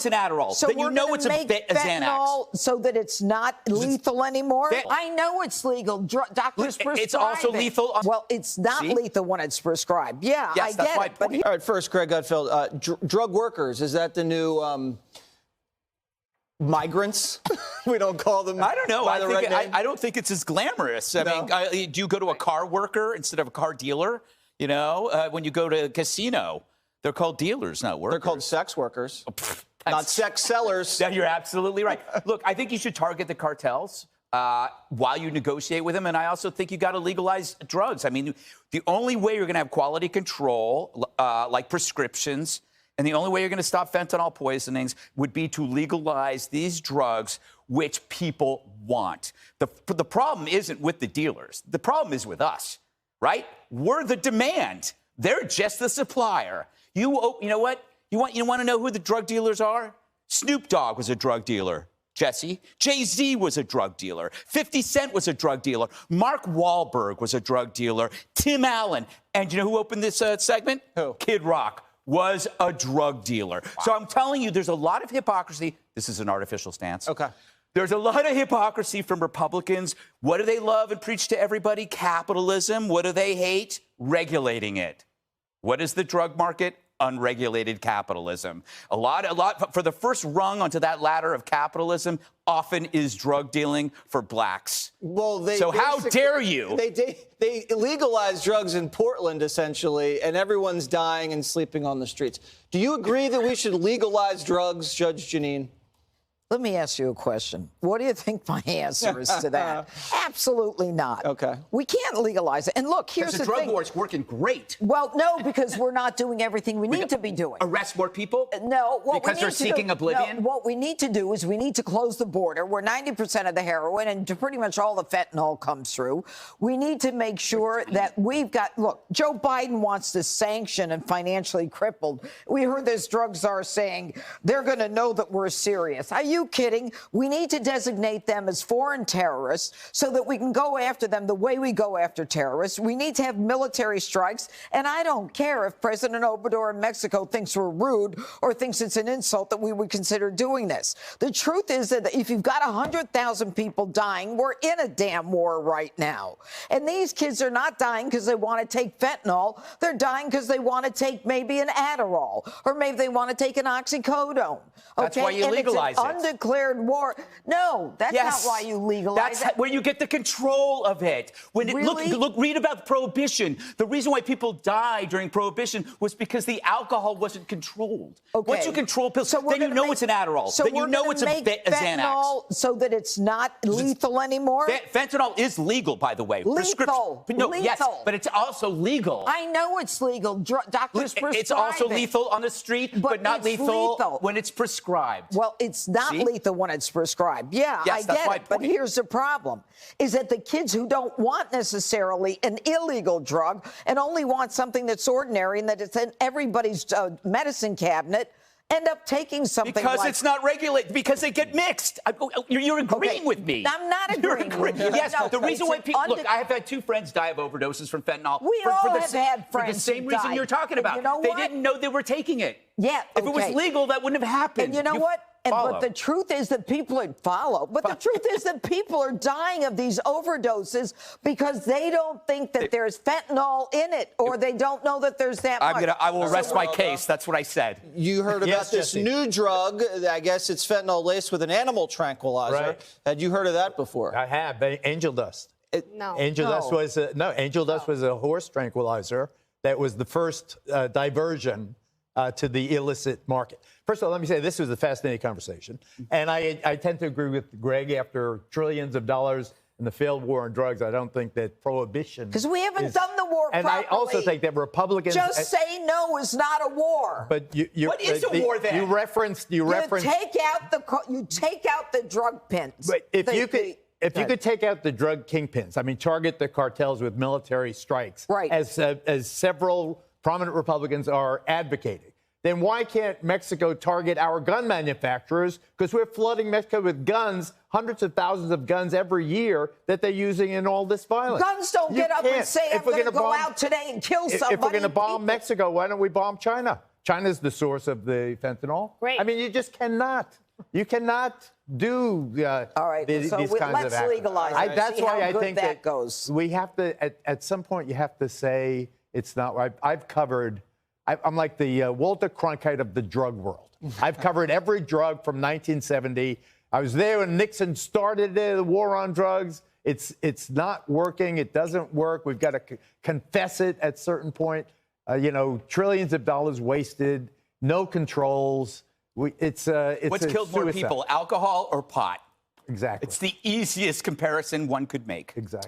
it's an Adderall. So then you know it's a Xanax. So that it's not lethal anymore? I know it's legal. Doctors prescribe It's also lethal. Well, it's not lethal when it's prescribed. Yeah, yes, I get it. But all right, first, Greg Gutfeld, drug workers, is that the new migrants? We don't call them. I don't know. I don't think it's as glamorous. I mean, do you go to a car worker instead of a car dealer? You know, when you go to a casino, they're called dealers, not workers. They're called sex workers, not sex sellers. Yeah, you're absolutely right. Look, I think you should target the cartels while you negotiate with them. And I also think you got to legalize drugs. I mean, the only way you're going to have quality control, like prescriptions, and the only way you're going to stop fentanyl poisonings would be to legalize these drugs which people want. The problem isn't with the dealers. The problem is with us, right? We're the demand. They're just the supplier. You know what? You want to know who the drug dealers are? Snoop Dogg was a drug dealer. Jesse. Jay-Z was a drug dealer. 50 Cent was a drug dealer. Mark Wahlberg was a drug dealer. Tim Allen. And you know who opened this segment? Who? Kid Rock was a drug dealer. Wow. So I'm telling you, there's a lot of hypocrisy. This is an artificial stance. Okay. There's a lot of hypocrisy from Republicans. What do they love and preach to everybody? Capitalism. What do they hate? Regulating it. What is the drug market? Unregulated capitalism. A lot for the first rung onto that ladder of capitalism often is drug dealing for blacks. Well, so how dare you? They legalized drugs in Portland, essentially, and everyone's dying and sleeping on the streets. Do you agree that we should legalize drugs, Judge Jeanine? let me ask you a question. What do you think my answer is to that? Absolutely not. Okay. We can't legalize it. And look, here's the thing. The drug war is working great. Well, no, because we're not doing everything we need to be doing. Arrest more people? No. Because they're seeking oblivion? No, what we need to do is we need to close the border where 90% of the heroin and pretty much all the fentanyl comes through. We need to make sure that we've got, look, Joe Biden wants to sanction and financially crippled. We heard this drug czar saying they're going to know that we're serious. Are you kidding? We need to designate them as foreign terrorists so that we can go after them the way we go after terrorists. We need to have military strikes. And I don't care if President Obrador in Mexico thinks we're rude or thinks it's an insult that we would consider doing this. The truth is that if you've got 100,000 people dying, we're in a damn war right now. And these kids are not dying because they want to take fentanyl. They're dying because they want to take maybe an Adderall or maybe they want to take an oxycodone. That's why you legalize it. Undeclared war. No, that's not why you legalize it. That's where you get the control of it. When really? Look, read about Prohibition. The reason why people died during Prohibition was because the alcohol wasn't controlled. Okay. Once you control pills, so then you know it's an Adderall. So then you know it's a Xanax. So that it's not lethal anymore? Fentanyl is legal, by the way. Lethal. No, lethal. yes, but it's also legal. I know it's legal. Doctors prescribe It's also lethal on the street, but not lethal when it's prescribed. Well, it's not lethal when it's prescribed. Yeah, yes, I get it. But here's the problem, is that the kids who don't want necessarily an illegal drug and only want something that's ordinary and that it's in everybody's medicine cabinet end up taking something because like... it's not regulated, because they get mixed. You're agreeing with me. I'm not agreeing with you. Yes, the reason why people... Look, I have had 2 friends die of overdoses from fentanyl. We all have had friends for the same reason you're talking about. You know they what? didn't know they were taking it. Yeah, If it was legal, that wouldn't have happened. And you know what? But the truth is that people follow. But the truth is that people are dying of these overdoses because they don't think that there's fentanyl in it, or they don't know that there's that much. I will rest my case. That's what I said. You heard about this new drug. I guess it's fentanyl laced with an animal tranquilizer. Right. Had you heard of that before? I have. Angel dust. Angel dust was a horse tranquilizer that was the first diversion to the illicit market. First of all, let me say this was a fascinating conversation. And I tend to agree with Greg. After trillions of dollars in the failed war on drugs, I don't think that prohibition... Because we haven't done the war properly. And I also think that Republicans... Just say no is not a war. But what is a war then? You referenced... You take out the drug pins. But if you could take out the drug kingpins, I mean, target the cartels with military strikes, right, as several prominent Republicans are advocating, then why can't Mexico target our gun manufacturers? Because we're flooding Mexico with guns, hundreds of thousands of guns every year that they're using in all this violence. Guns don't get up and say, I'm going to go out today and kill somebody. If we're going to bomb Mexico, why don't we bomb China? China's the source of the fentanyl. Great. I mean, you just cannot. You cannot do All right, these so kinds of let's acts. legalize it. That's See why how I good think that goes. we have to, at some point, you have to say it's not right. I've covered, I'm like the Walter Cronkite of the drug world. I've covered every drug from 1970. I was there when Nixon started the war on drugs. It's not working. It doesn't work. We've got to confess it at a certain point. Trillions of dollars wasted, no controls. It's What's killed more suicide. people, alcohol or pot? Exactly. It's the easiest comparison one could make. Exactly.